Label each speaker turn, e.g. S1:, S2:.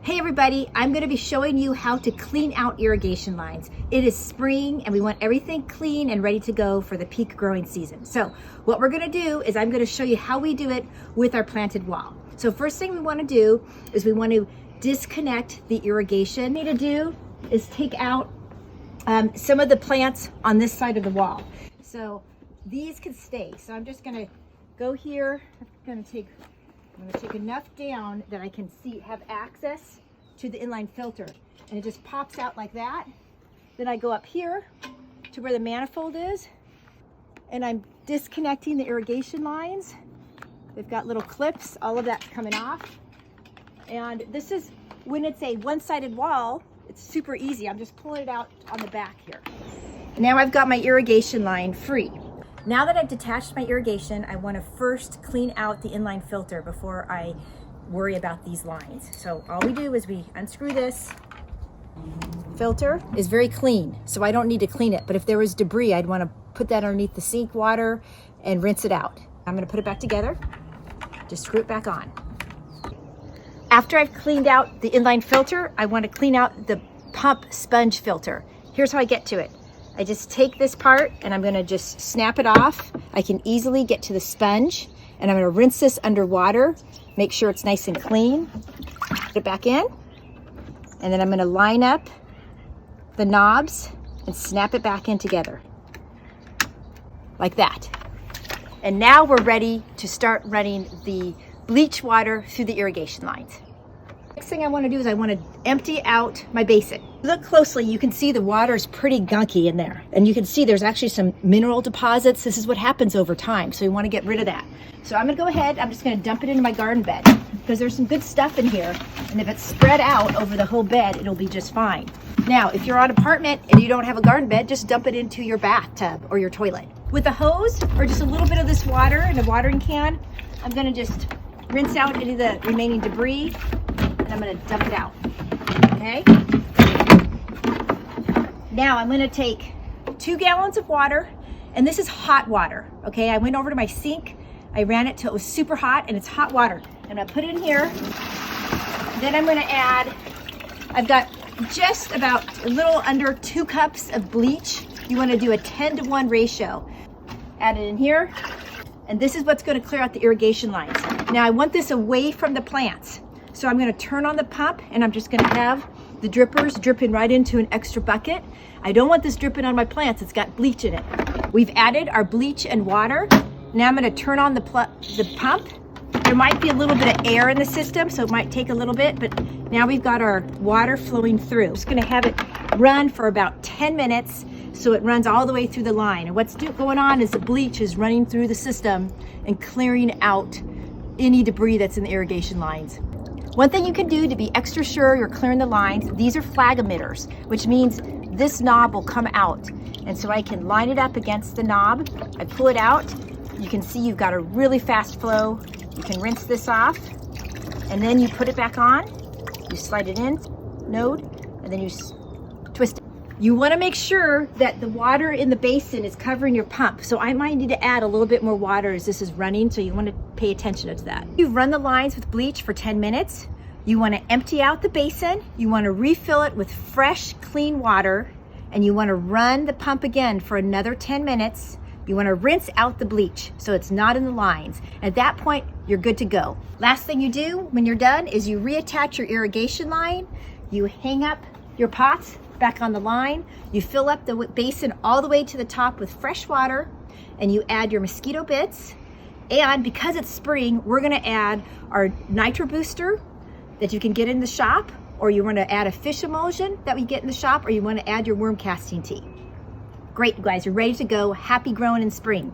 S1: Hey everybody, I'm going to be showing you how to clean out irrigation lines. It is spring and we want everything clean and ready to go for the peak growing season. So what we're going to do is I'm going to show you how we do it with our planted wall. So first thing we want to do is we want to disconnect the irrigation. What we need to do is take out some of the plants on this side of the wall. So these can stay. So I'm just going to go here. I'm going to take enough down that I can have access to the inline filter, and it just pops out like that. Then I go up here to where the manifold is and I'm disconnecting the irrigation lines. They've got little clips, all of that's coming off. And this is when it's a one-sided wall, it's super easy. I'm just pulling it out on the back here. Now I've got my irrigation line free. Now that I've detached my irrigation, I want to first clean out the inline filter before I worry about these lines. So all we do is we unscrew this. Filter is very clean, so I don't need to clean it. But if there was debris, I'd want to put that underneath the sink water and rinse it out. I'm going to put it back together, just screw it back on. After I've cleaned out the inline filter, I want to clean out the pump sponge filter. Here's how I get to it. I just take this part and I'm gonna just snap it off. I can easily get to the sponge and I'm gonna rinse this underwater, make sure it's nice and clean. Put it back in, and then I'm gonna line up the knobs and snap it back in together, like that. And now we're ready to start running the bleach water through the irrigation lines. Next thing I want to do is I want to empty out my basin. Look closely, you can see the water is pretty gunky in there. And you can see there's actually some mineral deposits. This is what happens over time, so we want to get rid of that. So I'm going to go ahead, I'm just going to dump it into my garden bed because there's some good stuff in here. And if it's spread out over the whole bed, it'll be just fine. Now, if you're on an apartment and you don't have a garden bed, just dump it into your bathtub or your toilet. With a hose or just a little bit of this water in a watering can, I'm going to just rinse out any of the remaining debris. I'm going to dump it out, okay? Now I'm going to take 2 gallons of water, and this is hot water, okay? I went over to my sink, I ran it till it was super hot, and it's hot water. I'm going to put it in here. Then I'm going to add, I've got just about a little under 2 cups of bleach. You want to do a 10-to-1 ratio. Add it in here, and this is what's going to clear out the irrigation lines. Now I want this away from the plants. So I'm going to turn on the pump and I'm just going to have the drippers dripping right into an extra bucket. I don't want this dripping on my plants. It's got bleach in it. We've added our bleach and water. Now I'm going to turn on the pump. There might be a little bit of air in the system, so it might take a little bit, but now we've got our water flowing through. I'm just going to have it run for about 10 minutes so it runs all the way through the line. And what's going on is the bleach is running through the system and clearing out any debris that's in the irrigation lines. One thing you can do to be extra sure you're clearing the lines, these are flag emitters, which means this knob will come out. And so I can line it up against the knob. I pull it out. You can see you've got a really fast flow. You can rinse this off, and then you put it back on. You slide it in, node, and then you twist it. You want to make sure that the water in the basin is covering your pump. So I might need to add a little bit more water as this is running, so you want to pay attention to that. You've run the lines with bleach for 10 minutes. You want to empty out the basin. You want to refill it with fresh, clean water, and you want to run the pump again for another 10 minutes. You want to rinse out the bleach so it's not in the lines. At that point, you're good to go. Last thing you do when you're done is you reattach your irrigation line. You hang up your pots back on the line. You fill up the basin all the way to the top with fresh water, and you add your mosquito bits. And because it's spring, we're going to add our nitro booster that you can get in the shop, or you want to add a fish emulsion that we get in the shop, or you want to add your worm casting tea. Great, you guys are ready to go. Happy growing in spring.